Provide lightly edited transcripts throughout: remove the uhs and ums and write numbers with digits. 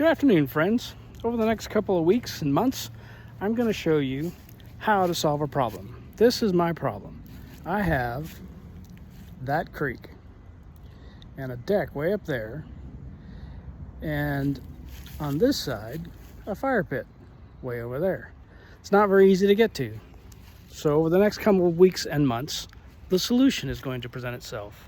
Good afternoon, friends. Over the next couple of weeks and months, I'm going to show you how to solve a problem. This is my problem. I have that creek and a deck way up there, and on this side, a fire pit way over there. It's not very easy to get to. So over the next couple of weeks and months, the solution is going to present itself.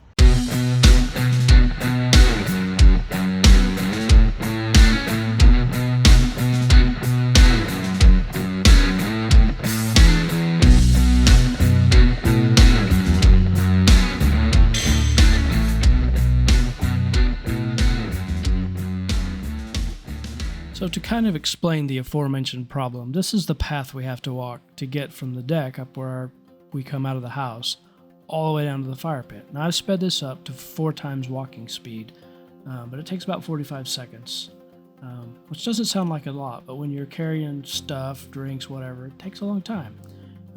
So to kind of explain the aforementioned problem, this is the path we have to walk to get from the deck up where we come out of the house all the way down to the fire pit. Now I've sped this up to 4 times walking speed, but it takes about 45 seconds, which doesn't sound like a lot, but when you're carrying stuff, drinks, whatever, it takes a long time.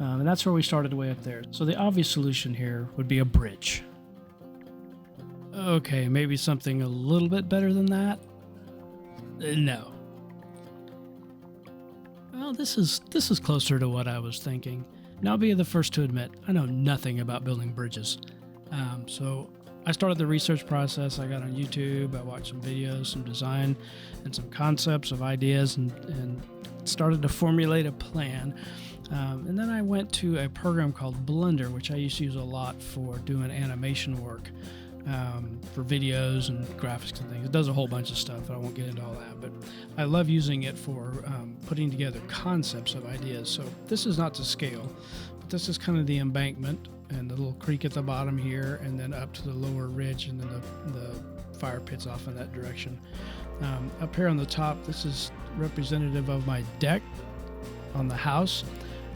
And that's where we started way up there. So the obvious solution here would be a bridge. Okay, maybe something a little bit better than that? No. Well, this is closer to what I was thinking. And I'll be the first to admit, I know nothing about building bridges. So I started the research process. I got on YouTube, I watched some videos, some design, and some concepts of ideas, and started to formulate a plan. And then I went to a program called Blender, which I used to use a lot for doing animation work. For videos and graphics and things. It does a whole bunch of stuff. I won't get into all that, but I love using it for putting together concepts of ideas. So this is not to scale, but this is kind of the embankment and the little creek at the bottom here, and then up to the lower ridge, and then the fire pits off in that direction. Up here on the top, this is representative of my deck on the house.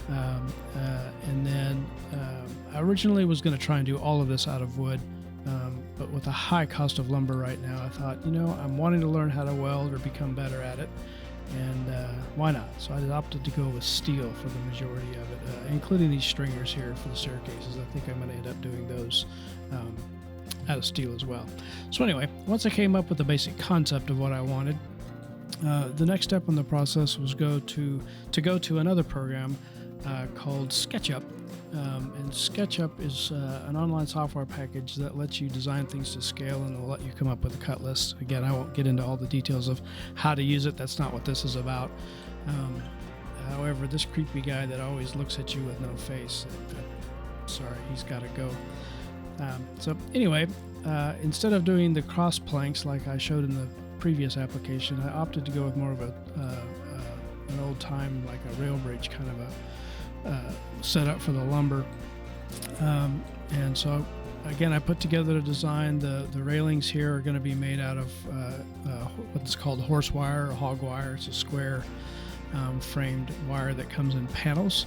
And then I originally was going to try and do all of this out of wood. But with a high cost of lumber right now, I thought, I'm wanting to learn how to weld or become better at it, and why not? So I opted to go with steel for the majority of it, including these stringers here for the staircases. I think I'm going to end up doing those out of steel as well. So anyway, once I came up with the basic concept of what I wanted, the next step in the process was go to another program called SketchUp. And SketchUp is an online software package that lets you design things to scale, and will let you come up with a cut list. Again, I won't get into all the details of how to use it. That's not what this is about. However, this creepy guy that always looks at you with no face, sorry, he's got to go. So anyway, instead of doing the cross planks like I showed in the previous application, I opted to go with more of an old time, like a rail bridge kind of a set up for the lumber. And so again, I put together a design. The railings here are going to be made out of what's called horse wire or hog wire. It's a square framed wire that comes in panels.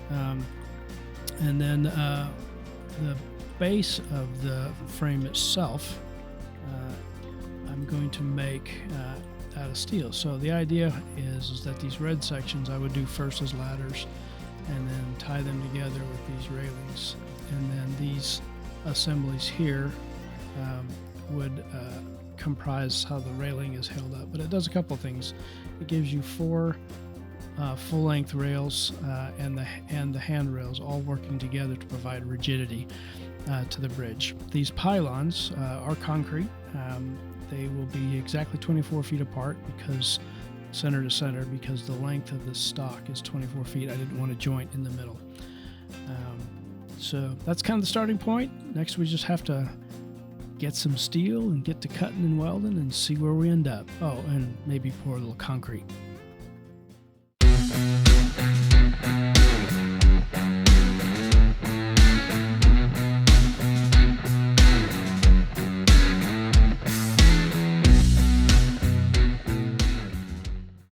And then the base of the frame itself I'm going to make out of steel. So the idea is that these red sections I would do first as ladders, and then tie them together with these railings. And then these assemblies here would comprise how the railing is held up. But it does a couple of things. It gives you 4 full-length rails and the handrails all working together to provide rigidity to the bridge. These pylons are concrete. They will be exactly 24 feet apart, because center to center, because the length of the stock is 24 feet. I didn't want a joint in the middle. So that's kind of the starting point. Next, we just have to get some steel and get to cutting and welding and see where we end up. Oh, and maybe pour a little concrete.